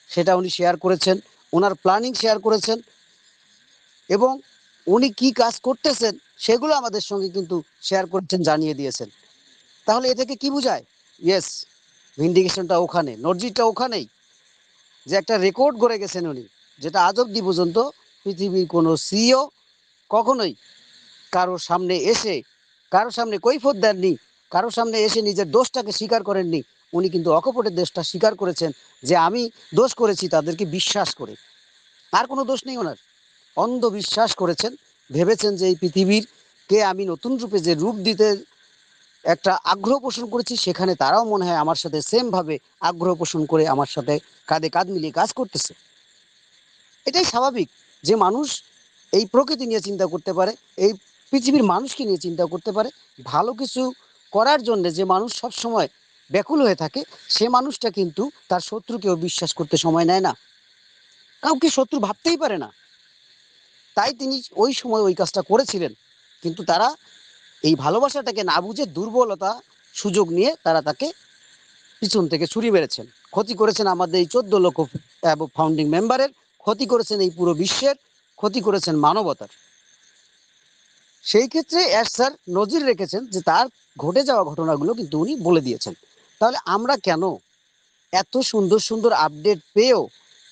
সেটা উনি শেয়ার করেছেন, ওনার প্ল্যানিং শেয়ার করেছেন, এবং উনি কি কাজ করতেছেন সেগুলো আমাদের সঙ্গে কিন্তু শেয়ার করেছেন, জানিয়ে দিয়েছেন। তাহলে এ থেকে কি বোঝায়? ইয়েস, ভিন্ডিকেশনটা ওখানে, নজিরটা ওখানেই, যে একটা রেকর্ড করে গেছেন উনি, যেটা আজ অব্দি পর্যন্ত পৃথিবীর কোনো সিইও কখনোই কারোর সামনে এসে কারোর সামনে কৈফিয়ত দেননি, কারোর সামনে এসে নিজের দোষটাকে স্বীকার করেননি। উনি কিন্তু অকপটের দোষটা স্বীকার করেছেন যে আমি দোষ করেছি তাদেরকে বিশ্বাস করে। আর কোনো দোষ নেই ওনার, অন্ধ বিশ্বাস করেছেন, ভেবেছেন যে এই পৃথিবীর কে আমি নতুন রূপে যে রূপ দিতে একটা আগ্রহ পোষণ করেছি, সেখানে তারাও মনে হয় আমার সাথে সেম ভাবে আগ্রহ পোষণ করে আমার সাথে কাঁধে কাঁধ মিলিয়ে কাজ করতেছে। এটাই স্বাভাবিক যে মানুষ এই প্রকৃতি নিয়ে চিন্তা করতে পারে, এই পৃথিবীর মানুষকে নিয়ে চিন্তা করতে পারে। ভালো কিছু করার জন্য যে মানুষ সব সময় ব্যাকুল হয়ে থাকে, সে মানুষটা কিন্তু তার শত্রুকেও বিশ্বাস করতে সময় নেয় না, কাউকে শত্রু ভাবতেই পারে না। তাই তিনি ওই সময় ওই কাজটা করেছিলেন, কিন্তু তারা এই ভালোবাসাটাকে না বুঝে দুর্বলতা সুযোগ নিয়ে তারা তাকে পিছন থেকে ছুরি মেরেছেন, ক্ষতি করেছেন আমাদের এই 14 লক্ষ ফাউন্ডিং মেম্বারের, ক্ষতি করেছেন এই পুরো বিশ্বের, ক্ষতি করেছেন মানবতার। সেই ক্ষেত্রে স্যার নজির রেখেছেন যে তার ঘটে যাওয়া ঘটনাগুলো কিন্তু উনি বলে দিয়েছেন। তাহলে আমরা কেন এত সুন্দর সুন্দর আপডেট পেয়েও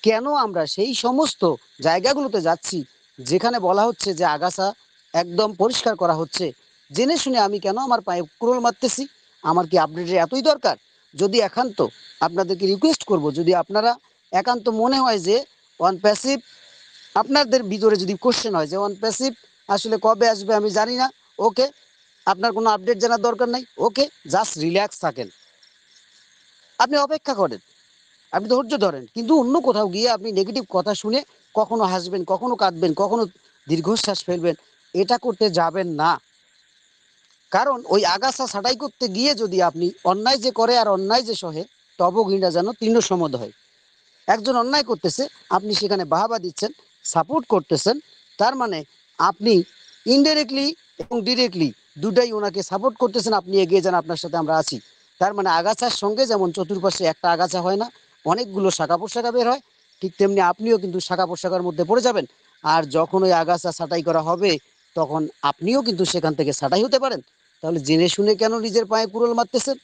কেন আমরা সেই সমস্ত জায়গাগুলোতে যাচ্ছি যেখানে বলা হচ্ছে যে আগাছা একদম পরিষ্কার করা হচ্ছে, জেনে শুনে আমি কেন আমার পায়ে কুড়োল মারতেছি? আমার কি আপডেটের এতই দরকার? যদি একান্ত আপনাদেরকে রিকোয়েস্ট করব, যদি আপনারা একান্ত মনে হয় যে ওয়ান প্যাসিভ, আপনাদের ভিতরে যদি কোশ্চেন হয় যে ওয়ান প্যাসিভ আসলে কবে আসবে আমি জানি না, ওকে, আপনার কোনো আপডেট জানার দরকার নাই, ওকে, জাস্ট রিল্যাক্স থাকেন, আপনি অপেক্ষা করেন, আপনি ধৈর্য ধরেন। কিন্তু অন্য কোথাও গিয়ে আপনি নেগেটিভ কথা শুনে কখনো হাসবেন, কখনো কাঁদবেন, কখনো দীর্ঘশ্বাস ফেলবেন, এটা করতে যাবেন না। কারণ ওই আগাছা ছাঁটাই করতে গিয়ে যদি আপনি অন্যায় যে করে আর অন্যায় যে সহে তব ঘৃণা যেন তৃণ সমদ হয়। একজন অন্যায় করতেছে, আপনি সেখানে বাহাবা দিচ্ছেন, সাপোর্ট করতেছেন, তার মানে আপনি ইনডাইরেক্টলি এবং ডিরেক্টলি দুটাই ওনাকে সাপোর্ট করতেছেন। আপনি এগিয়ে যান, আপনার সাথে আমরা আছি। তার মানে আগাছার সঙ্গে যেমন চতুর্পাশে একটা আগাছা হয় না, অনেকগুলো শাখা প্রশাখা বের হয়, ঠিক তেমনি আপনিও কিন্তু শাখা প্রশাখার মধ্যে পড়ে যাবেন। আর যখন ওই আগাছা ছাঁটাই করা হবে তখন আপনিও কিন্তু সেখান থেকে ছাঁটাই হতে পারেন। তাহলে জেনে শুনে কেন নিজের পায়ে কুড়োল মারতেছেন?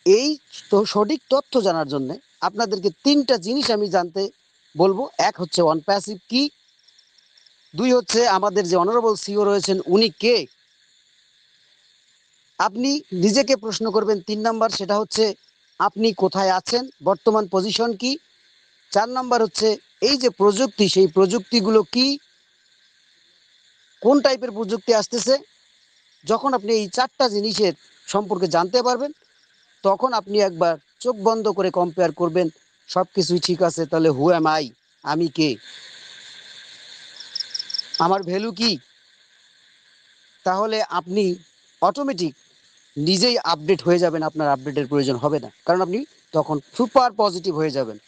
এই তো সঠিক তথ্য জানার জন্য আপনাদেরকে 3টা জিনিস আমি জানতে বলবো। এক হচ্ছে ওয়ান প্যাসিভ কি, 2 হচ্ছে আমাদের যে অনারেবল সিও রয়েছেন উনি কে, আপনি নিজেকে প্রশ্ন করবেন। 3 নাম্বার সেটা হচ্ছে আপনি কোথায় আছেন, বর্তমান পজিশন কি। 4 নাম্বার হচ্ছে এই যে প্রযুক্তি, সেই প্রযুক্তিগুলো কি। কোন টাইপের প্রযুক্তি আসতেছে। যখন আপনি এই 4টা জিনিসের সম্পর্কে জানতে পারবেন, তখন আপনি একবার চোখ বন্ধ করে কম্পেয়ার করবেন, সব কিছুই ঠিক আছে, তাহলে হু অ্যাম আই, আমি কে, আমার ভ্যালু কি। তাহলে আপনি অটোমেটিক নিজেই আপডেট হয়ে যাবেন, আপনার আপডেটের প্রয়োজন হবে না, কারণ আপনি তখন সুপার পজিটিভ হয়ে যাবেন।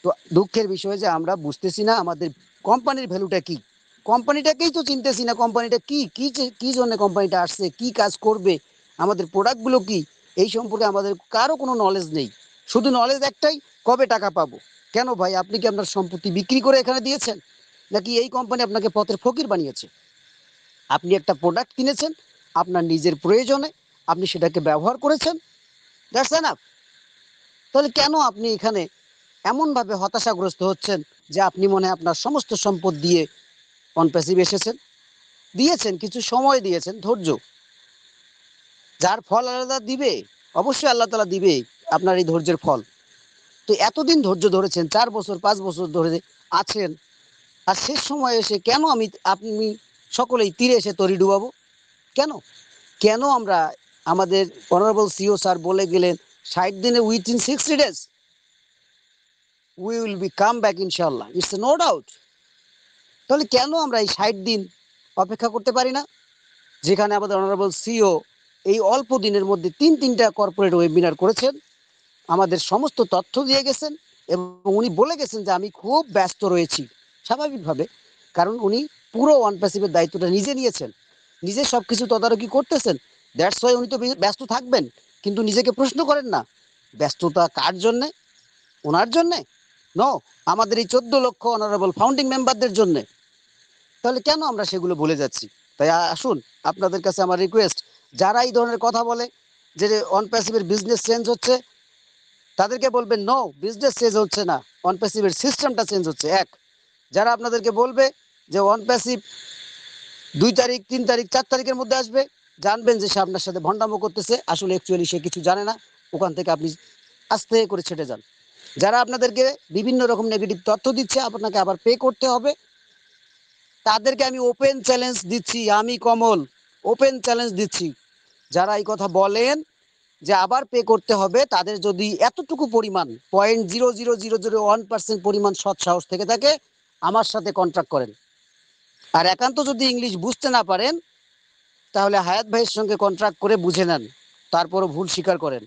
তো দুঃখের বিষয় যে আমরা বুঝতেছি না আমাদের কোম্পানির ভ্যালুটা কি, কোম্পানিটাকেই তো চিনতেছি না, কোম্পানিটা কি কি কি জন্য কোম্পানিটা আসছে, কি কাজ করবে, আমাদের প্রোডাক্টগুলো কি, এই সম্পর্কে আমাদের কারো কোনো নলেজ নেই। শুধু নলেজ একটাই, কবে টাকা পাবো। কেন ভাই, আপনি কি আপনার সম্পত্তি বিক্রি করে এখানে দিয়েছেন, নাকি এই কোম্পানি আপনাকে পথের ফকির বানিয়েছে? আপনি একটা প্রোডাক্ট কিনেছেন আপনার নিজের প্রয়োজনে, আপনি সেটাকে ব্যবহার করেছেন, দ্যাটস এনাফ। তাহলে কেন আপনি এখানে এমনভাবে হতাশাগ্রস্ত হচ্ছেন যে আপনি মনে হয় আপনার সমস্ত সম্পদ দিয়ে অনপ্যাসিভ এসেছেন? দিয়েছেন, কিছু সময় দিয়েছেন, ধৈর্য, যার ফল আলাদা দিবে, অবশ্যই আল্লাহ তাআলা দিবে আপনার এই ধৈর্যের ফল। তো এতদিন ধৈর্য ধরেছেন, 4 বছর 5 বছর ধরে আছেন, আর শেষ সময় এসে কেন আপনি সকলেই তীরে এসে তরি ডুবাবো? কেন কেন আমরা, আমাদের অনারেবল সিও স্যার বলে গেলেন 60 দিনে within 60 days we will be come back ইনশাআল্লাহ, ইটস নো ডাউট। তাহলে কেন আমরা এই 60 দিন অপেক্ষা করতে পারি না, যেখানে আমাদের অনারেবল সিও এই অল্প দিনের মধ্যে 3টা কর্পোরেট ওয়েবিনার করেছেন, আমাদের সমস্ত তথ্য দিয়ে গেছেন, এবং উনি বলে গেছেন যে আমি খুব ব্যস্ত রয়েছি। স্বাভাবিকভাবে, কারণ উনি পুরো ওয়ানপ্যাসিভের দায়িত্বটা নিজে নিয়েছেন, নিজে সবকিছু তদারকি করতেছেন। দ্যাটস ওয়াই উনি তো ব্যস্ত থাকবেন, কিন্তু নিজেকে প্রশ্ন করেন না ব্যস্ততা কার জন্যে, ওনার জন্যে নো, আমাদের এই 14 লক্ষ অনারেবল ফাউন্ডিং মেম্বারদের জন্যে। তাহলে কেন আমরা সেগুলো ভুলে যাচ্ছি? তাই আসুন, আপনাদের কাছে আমার রিকোয়েস্ট, যারা এই ধরনের কথা বলে যে অনপ্যাসিভের বিজনেস চেঞ্জ হচ্ছে, তাদেরকে বলবেন নো, বিজনেস চেঞ্জ হচ্ছে না, অনপ্যাসিভের সিস্টেমটা চেঞ্জ হচ্ছে। যারা আপনাদেরকে বলবে যে অনপ্যাসিভ 2 তারিখ 3 তারিখ 4 তারিখের মধ্যে আসবে, জানবেন যে সে আপনার সাথে ভণ্ডামো করতেছে, আসলে অ্যাকচুয়ালি সে কিছু জানে না, ওখান থেকে আপনি আস্তে করে ছেটে যান। যারা আপনাদেরকে বিভিন্ন রকম নেগেটিভ তথ্য দিচ্ছে, আপনাকে আবার পে করতে হবে, তাদেরকে আমি ওপেন চ্যালেঞ্জ দিচ্ছি, আমি কমল ওপেন চ্যালেঞ্জ দিচ্ছি, যারা এই কথা বলেন যে আবার পে করতে হবে, তাদের যদি এতটুকু পরিমাণ 0.0001% পরিমাণ সৎ সাহস থেকে থাকে, আমার সাথে কন্ট্রাক্ট করেন। আর একান্ত যদি ইংলিশ বুঝতে না পারেন, তাহলে হায়াত ভাইয়ের সঙ্গে কন্ট্রাক্ট করে বুঝে নেন, তারপরও ভুল স্বীকার করেন।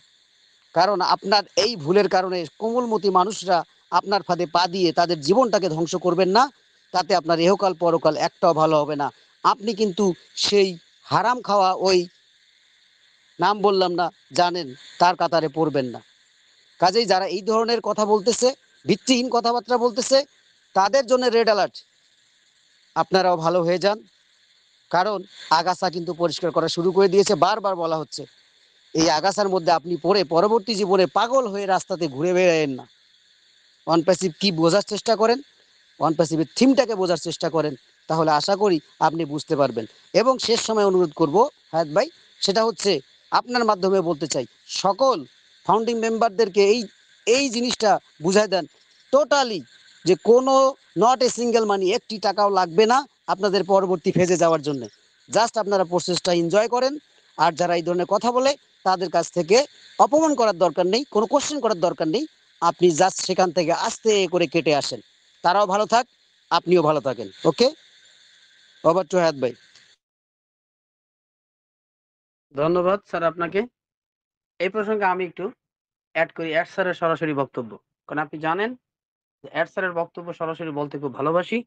কারণ আপনার এই ভুলের কারণে কোমলমতি মানুষরা আপনার ফাঁদে পা দিয়ে তাদের জীবনটাকে ধ্বংস করবেন না, তাতে আপনার এহকাল পরকাল একটাও ভালো হবে না। আপনি কিন্তু সেই হারাম খাওয়া, ওই নাম বললাম না, জানেন, তার কাতারে পড়বেন না। কাজেই যারা এই ধরনের কথা বলতেছে, ভিত্তিহীন কথাবার্তা বলতেছে, তাদের জন্য রেড অ্যালার্ট, আপনারাও ভালো হয়ে যান। কারণ আগাছা কিন্তু পরিষ্কার করা শুরু করে দিয়েছে, বারবার বলা হচ্ছে। এই আগাছার মধ্যে আপনি পড়ে পরবর্তী জীবনে পাগল হয়ে রাস্তাতে ঘুরে বেড়ায়েন না। অনপ্যাসিভ কি বোঝার চেষ্টা করেন, অনপ্যাসিভের থিমটাকে বোঝার চেষ্টা করেন, তাহলে আশা করি আপনি বুঝতে পারবেন। এবং শেষ সময় অনুরোধ করব হায়াত ভাই, সেটা হচ্ছে আপনার মাধ্যমে বলতে চাই, সকল ফাউন্ডিং মেম্বারদেরকে এই এই জিনিসটা বুঝাই দেন টোটালি, যে কোনো নট এ সিঙ্গেল মানি, একটি টাকাও লাগবে না আপনাদের পরবর্তী ফেজে যাওয়ার জন্য। জাস্ট আপনারা প্রসেসটা এনজয় করেন। আর যারা এই ধরনের কথা বলে, তাদের কাছ থেকে অপমান করার দরকার নেই, কোনো কোশ্চেন করার দরকার নেই, আপনি জাস্ট সেখান থেকে আস্তে করে কেটে আসেন। তারাও ভালো থাক, আপনিও ভালো থাকেন। ওকে, ওভার টু হায়াত ভাই। ধন্যবাদ স্যার আপনাকে। এই প্রসঙ্গে আমি একটু অ্যাড করি অ্যাড স্যারের সরাসরি বক্তব্য। কারণ আপনি জানেন যে অ্যাড স্যারের বক্তব্য সরাসরি বলতে খুব ভালোবাসি।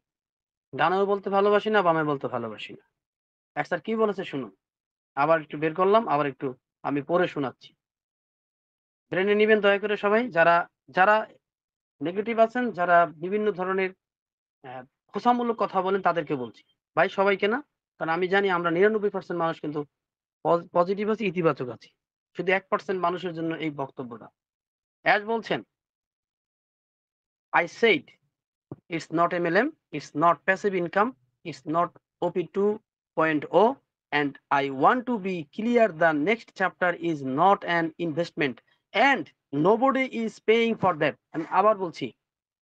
ডানেও বলতে ভালোবাসি না, বামে বলতে ভালোবাসি না। অ্যাড স্যার কি বলেছে শুনুন। আবার একটু বের করলাম, আবার একটু আমি পড়ে শোনাচ্ছি। ব্রেনে নিবেন দয়া করে সবাই। যারা যারা নেগেটিভ আছেন, যারা বিভিন্ন ধরনের খোঁচামূলক কথা বলেন, তাদেরকে বলছি। ভাই সবাইকে না, কারণ আমি জানি আমরা 99% মানুষ কিন্তু পজিটিভ আছি, ইতিবাচক আছি। শুধু 1% মানুষের জন্য এই বক্তব্যটা। অ্যাশ বলছেন, I said it's not MLM, it's not passive income, it's not OP 2.0, and I want to be clear, the next chapter is not an investment and nobody is paying for that. আমি আবার বলছি,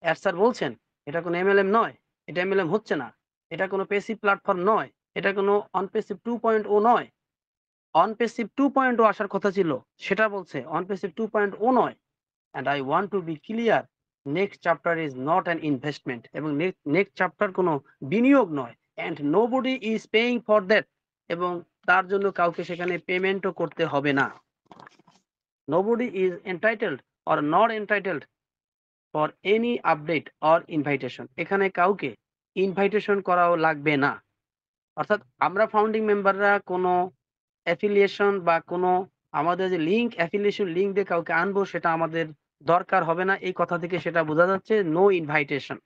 add sir বলছেন এটা কোনো MLM নয়, এটা MLM হচ্ছে না, এটা কোনো পেসিভ প্ল্যাটফর্ম নয়, এটা কোনো অনপেসিভ 2.0 নয়। অনপেসিভ 2.0 আসার কথা ছিল, সেটা বলছে অনপেসিভ 2.0 নয়। And I want to be clear, next chapter is not an investment, এবং নেক্সট চ্যাপ্টার কোনো বিনিয়োগ নয়। And nobody is paying for that, এবং তার জন্য কাউকে সেখানে পেমেন্টও করতে হবে না। Nobody is entitled or not entitled for any update or invitation, এখানে কাউকে ইনভাইটেশন করাও লাগবে না। অর্থাৎ আমরা ফাউন্ডিং মেম্বাররা কোনো অ্যাফিলিয়েশন বা কোনো আমাদের যে লিঙ্ক, অ্যাফিলিয়েশন লিঙ্ক দিয়ে কাউকে আনবো সেটা আমাদের দরকার হবে না, এই কথা থেকে সেটা বোঝা যাচ্ছে no invitation.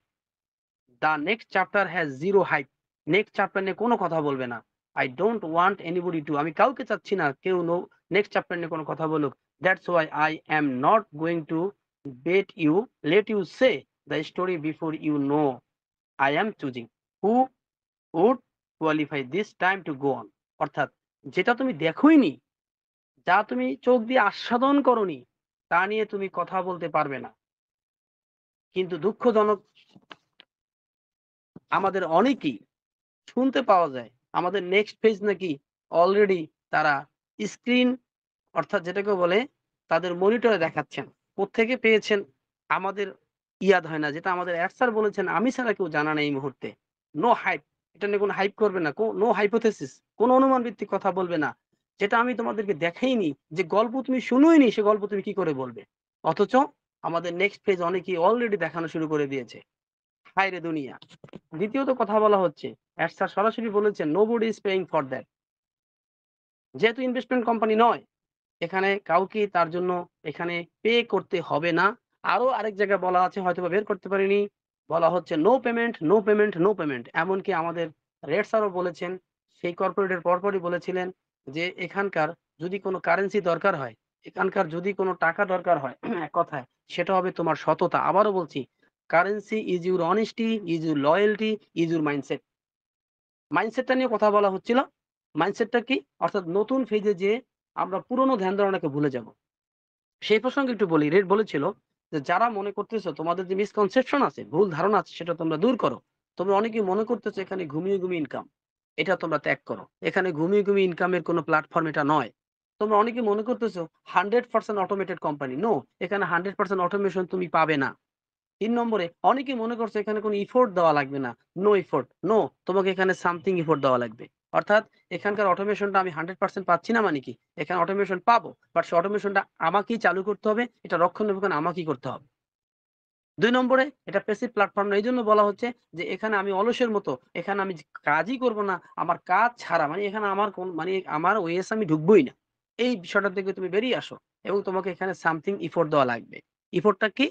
The next chapter has zero hype, next chapter নিয়ে কোনো কথা বলবে না। I don't want anybody to, আমি কাউকে চাচ্ছি না কেউ নেক্সট চ্যাপ্টার নিয়ে কোনো কথা বলুক। That's why I am not going to let you say the story before you know I am choosing who would qualify this time to go on. অর্থাৎ যেটা তুমি দেখোইনি, যা তুমি চোখ দিয়ে আস্বাদন করনি, তা নিয়ে তুমি কথা বলতে পারবে না। কিন্তু দুঃখজনক, আমাদের অনেকেই শুনতে পাওয়া যায় আমাদের নেক্সট পেজ নাকি অলরেডি তারা স্ক্রিন, অর্থাৎ যেটাকে বলে তাদের মনিটরে দেখাচ্ছেন। কোত্থেকে পেয়েছেন আমাদের ইয়াদ হয় না, যেটা আমাদের অ্যাড স্যার বলেছেন আমি ছাড়া কেউ জানা নেই এই মুহূর্তে। নো হাইপ, এটা নিয়ে কোনো হাইপ করবে না, নো হাইপোথেসিস, কোনো অনুমান ভিত্তিক কথা বলবে না। যেটা আমি তোমাদেরকে দেখাইনি, যে গল্প তুমি শুনোইনি, সে গল্প তুমি কি করে বলবে? অথচ আমাদের নেক্সট পেজ অনেকেই অলরেডি দেখানো শুরু করে দিয়েছে। হায় রে দুনিয়া। দ্বিতীয়ত কথা বলা হচ্ছে, অ্যাড স্যার সরাসরি বলেছেন nobody is paying for that. যেহেতু ইনভেস্টমেন্ট কোম্পানি নয়, এখানে কাউকে তার জন্য এখানে পে করতে হবে না। আরো আরেক জায়গায় বলা আছে, হয়তোবা বের করতে পারিনি, বলা হচ্ছে no payment, no payment, no payment. এমনকি আমাদের রেড স্যারও বলেছেন, সেই কর্পোরেটের পরপরই বলেছিলেন যে এখানকার যদি কোনো কারেন্সি দরকার হয়, এখানকার যদি কোনো টাকা দরকার হয়, এক কথায় সেটা হবে তোমার সততা। আবারও বলছি, currency is your honesty, is your loyalty, is your mindset. মাইন্ডসেটটা নিয়ে কথা বলা হচ্ছিল। মাইন্ডসেটটা কি? অর্থাৎ নতুন ফেজে যেয়ে আমরা পুরনো ধ্যান ধারণাকে ভুলে যাব। সেই প্রসঙ্গে একটু বলি, রেড বলেছিল যে যারা মনে করতেছো তোমাদের যে মিসকনসেপশন আছে, ভুল ধারণা আছে, সেটা তোমরা দূর করো। তোমরা অনেকেই মনে করতেছো এখানে ঘুমিয়ে ঘুমিয়ে ইনকাম, এটা তোমরা ত্যাগ করো। এখানে ঘুমিয়ে ঘুমিয়ে ইনকামের কোনো প্ল্যাটফর্ম এটা নয়। তোমরা অনেকেই মনে করতেছো 100% অটোমেটেড কোম্পানি। নো, এখানে 100% অটোমেশন তুমি পাবে না। ৩ নম্বরে অনেকেই মনে করছে এখানে কোনো ইফোর্ট দেওয়া লাগবে না। নো ইফোর্ট, নো, তোমাকে এখানে সামথিং ইফোর্ট দেওয়া লাগবে। অর্থাৎ এখানকার অটোমেশনটা আমি 100% পাচ্ছি না মানে কি? এখানে অটোমেশন পাবো, বাট সেই অটোমেশনটা আমাকেই চালু করতে হবে, এটা রক্ষণাবেক্ষণ আমাকেই করতে হবে। ২ নম্বরে এটা প্যাসিভ প্ল্যাটফর্ম না। এইজন্য বলা হচ্ছে যে এখানে আমি অলসের মতো, এখানে আমি কাজই করব না। আমার কাজ ছাড়া মানে এখানে আমার মানে আমার ওয়েস আমি ঢুকবোই না। এই বিষয়টা থেকে তুমি বেরিয়ে আসো, এবং তোমাকে এখানে সামথিং ইফোর্ট দেওয়া লাগবে। ইফোর্টটা কি?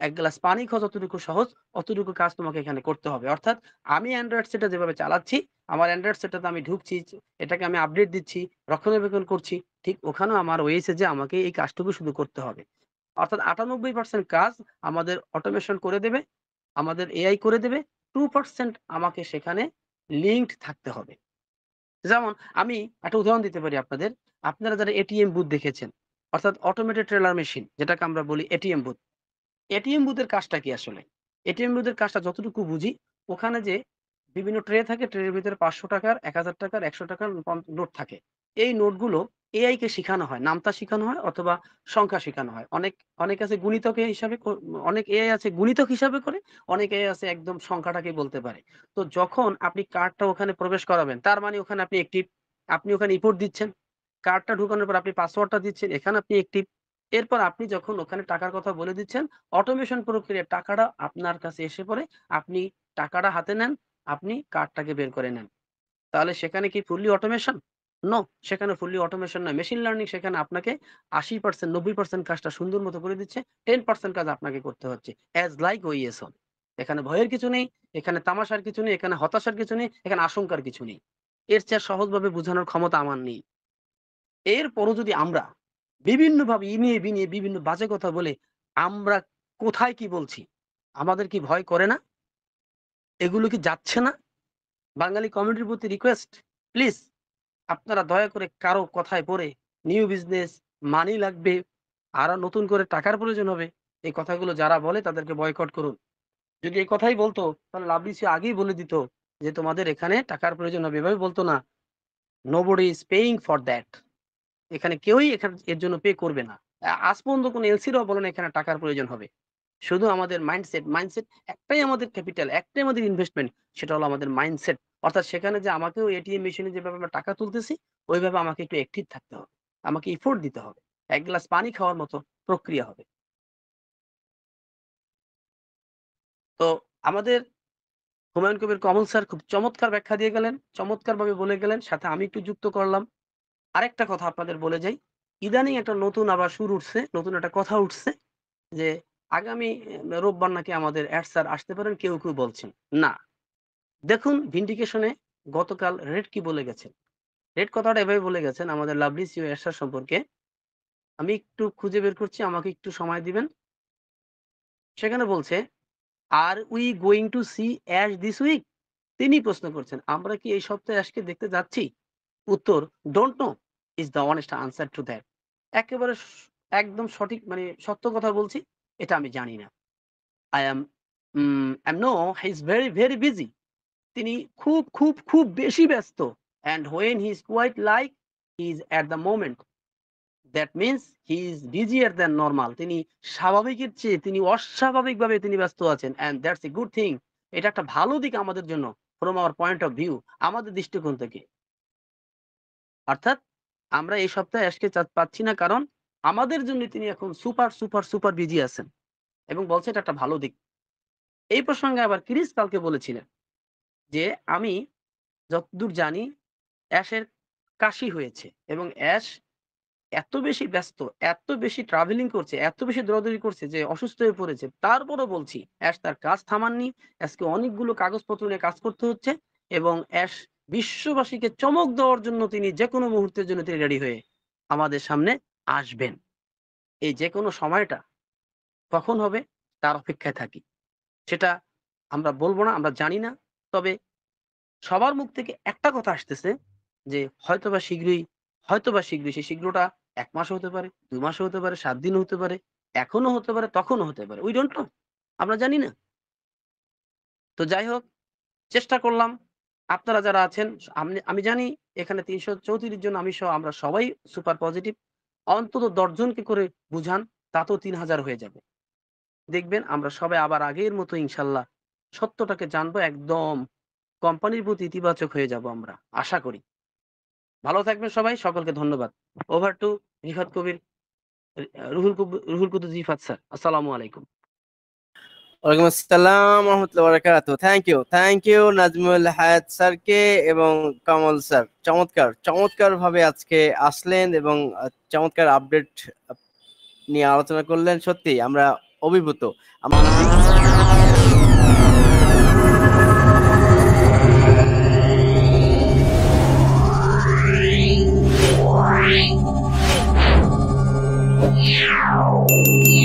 ১ গ্লাস পানি খাওয়া যতটুকু সহজ, অতটুকু কাজ তোমাকে এখানে করতে হবে। অর্থাৎ আমি অ্যান্ড্রয়েড সেটটা যেভাবে চালাচ্ছি, আমার অ্যান্ড্রয়েড সেটটাতে আমি ঢুকছি, এটাকে আমি আপডেট দিচ্ছি, রক্ষণাবেক্ষণ করছি। ঠিক ওখানেও আমার ওয়েসে যে আমাকে এই কাজটুকু শুধু করতে হবে। অর্থাৎ ৯৮% কাজ আমাদের অটোমেশন করে দেবে, আমাদের এআই করে দেবে। 2% আমাকে সেখানে লিঙ্কড থাকতে হবে। যেমন আমি একটা উদাহরণ দিতে পারি আপনাদের। আপনারা যারা এটিএম বুথ দেখেছেন, অর্থাৎ অটোমেটেড টেলার মেশিন যেটাকে আমরা বলি এটিএম বুথ। এটিএম বুথের কাজটা কি আসলে? এটিএম বুথের কাজটা যতটুকু বুঝি, ওখানে যে বিভিন্ন ট্রে থাকে, ট্রের ভিতরে ৳৫০০, ৳১,০০০, ৳১০০ নোট থাকে। এই নোটগুলো এআই কে শিখানো হয়। নামতা শিখানো হয় অথবা সংখ্যা শিখানো হয়। অনেক আছে গুণিতক হিসাবে অনেক এআই আছে গুণিতক হিসাবে করে, অনেক এআই আছে একদম সংখ্যাটাকেই বলতে পারে। তো যখন আপনি কার্ডটা ওখানে প্রবেশ করাবেন, তার মানে ওখানে আপনি অ্যাক্টিভ। আপনি ওখানে ইনপুট দিচ্ছেন। কার্ডটা ঢুকানোর পর আপনি পাসওয়ার্ডটা দিচ্ছেন, এখানে আপনি অ্যাক্টিভ। এরপর আপনি যখন ওখানে টাকার কথা বলে দিচ্ছেন, অটোমেশন প্রক্রিয়ায় টাকাটা আপনার কাছে এসে পড়ে। আপনি টাকাটা হাতে নেন, আপনি কার্ডটাকে বের করে নেন। তাহলে সেখানে কি ফুললি অটোমেশন? নো, সেখানে ফুললি অটোমেশন নয়। মেশিন লার্নিং সেখানে আপনাকে ৮০% ৯০% কাজটা সুন্দর মতো করে দিচ্ছে। 10% কাজ আপনাকে করতে হচ্ছে। As like OESO। এখানে ভয়ের কিছু নেই, এখানে তামাশার কিছু নেই, এখানে হতাশার কিছু নেই, এখানে আশঙ্কার কিছু নেই। এর চেয়ে সহজভাবে বোঝানোর ক্ষমতা আমার নেই। এরপরও যদি আমরা বিভিন্নভাবে ইনিয়ে বিনিয়ে বিভিন্ন বাজে কথা বলে আমরা কোথায় কি বলছি? আমাদের কি ভয় করে না? এগুলো কি যাচ্ছে না? বাঙালি কমিউনিটির প্রতি রিকোয়েস্ট, প্লিজ আপনারা দয়া করে কারো কথায় পড়ে নিউ বিজনেস, মানি লাগবে, আরো নতুন করে টাকার প্রয়োজন হবে, এই কথাগুলো যারা বলে তাদেরকে বয়কট করুন। যদি এই কথাই বলতো তাহলে লাভলি সে আগেই বলে দিত যে তোমাদের এখানে টাকার প্রয়োজন হবে, এভাবে বলতো না। Nobody is paying for that. এখানে কেউই এর জন্য পে করবে না। আজ পর্যন্ত কোনো এলসিরাও বলে না এখানে টাকার প্রয়োজন হবে। শুধু আমাদের মাইন্ডসেট একটাই আমাদের ক্যাপিটাল, একটাই আমাদের ইনভেস্টমেন্ট, সেটা হলো আমাদের মাইন্ডসেট। অর্থাৎ সেখানে যে আমাকেও এটিএম মেশিনে যেভাবে আমরা টাকা তুলতেছি, ওইভাবে আমাকে একটু অ্যাক্টিভ থাকতে হবে, আমাকে এফোর্ট দিতে হবে, এক গ্লাস পানি খাওয়ার মতো প্রক্রিয়া হবে। তো আমাদের হুমায়ুন কবির কমল স্যার খুব চমৎকার ব্যাখ্যা দিয়ে গেলেন, চমৎকারভাবে বলে গেলেন, সাথে আমি একটু যুক্ত করলাম। আরেকটা কথা আপনাদের বলে যাই, ইদানিং একটা নতুন আবার সুর উঠছে, নতুন একটা কথা উঠছে যে আগামী রোববার নাকি আমাদের অ্যাড স্যার আসতে পারেন, কেউ বলছেন না। দেখুন ভিন্ডিকেশনে গতকাল রেড কি বলে গেছেন। রেড কথাটা এভাবে বলে গেছেন আমাদের লাভলি সিও অ্যাড স্যার সম্পর্কে। আমি একটু খুঁজে বের করছি, আমাকে একটু সময় দিবেন। সেখানে বলছে, are we going to see Ash this week? তিনি প্রশ্ন করছেন, আমরা কি এই সপ্তাহে অ্যাশকে দেখতে যাচ্ছি? উত্তর, don't know is the honest answer to that. একেবারে একদম সঠিক, মানে সত্য কথা বলছি, এটা আমি জানি না। I am know he is very very busy. তিনি খুব খুব খুব বেশি ব্যস্ত। And when he is quite like he is at the moment, that means he is busier than normal. তিনি স্বাভাবিকের চেয়ে তিনি অস্বাভাবিকভাবে তিনি ব্যস্ত আছেন। And that's a good thing. এটা একটা ভালো দিক আমাদের জন্য, from our point of view, আমাদের দৃষ্টিকোণ থেকে। অর্থাৎ আমরা এই সপ্তাহে অ্যাশকে পাচ্ছি না, কারণ আমাদের জন্য তিনি এখন সুপার সুপার সুপার বিজি আছেন, এবং বলছে এটা একটা ভালো দিক। এই প্রসঙ্গে আবার ক্রিস কালকে বলেছিলেন যে আমি যতদূর জানি অ্যাশের কাশি হয়েছে, এবং অ্যাশ এত বেশি ব্যস্ত, এত বেশি ট্রাভেলিং করছে, এত বেশি দৌড়াদৌড়ি করছে যে অসুস্থ হয়ে পড়েছে। তারপরও বলছি, অ্যাশ তার কাজ থামাননি। অ্যাশকে অনেকগুলো কাগজপত্র নিয়ে কাজ করতে হচ্ছে, এবং অ্যাশ বিশ্ববাসীকে চমক দেওয়ার জন্য তিনি যে কোনো মুহূর্তের জন্য তিনি রেডি হয়ে আমাদের সামনে আসবেন। এই যে কোনো সময়টা কখন হবে তার অপেক্ষায় থাকি। সেটা আমরা বলবো না, আমরা জানি না। তবে সবার মুখ থেকে একটা কথা আসতেছে যে হয়তোবা শীঘ্রই, সেই শীঘ্রটা ১ মাসও হতে পারে, ২ মাসও হতে পারে, ৭ দিনও হতে পারে, এখনো হতে পারে, তখনও হতে পারে। উই ডোন্ট নো, আমরা জানি না। তো যাই হোক, চেষ্টা করলাম। আপনারা যারা আছেন, আমি জানি এখানে ৩৩৪ জন, আমি সহ আমরা সবাই সুপার পজিটিভ। অন্তত ১০ জনকে করে বুঝান, তাতেও ৩,০০০ হয়ে যাবে। দেখবেন আমরা সবাই আবার আগের মতো ইনশাল্লাহ সত্যটাকে জানবো, একদম কোম্পানির প্রতি ইতিবাচক হয়ে যাব আমরা, আশা করি। ভালো থাকবেন সবাই, সকলকে ধন্যবাদ। ওভার টু রিফাত কবির, রুহুল কুদ্দুস রিফাত স্যার। আসসালামু আলাইকুম। ওয়ালাইকুম আসসালাম রহমতুল্লাহ বারাকাতুহু। থ্যাংক ইউ নাজমুল হায়াত স্যারকে এবং কমল স্যার, চমৎকার ভাবে আজকে আসলেন এবং চমৎকার আপডেট নিয়ে আলোচনা করলেন। সত্যি আমরা অভিভূত। Yeah.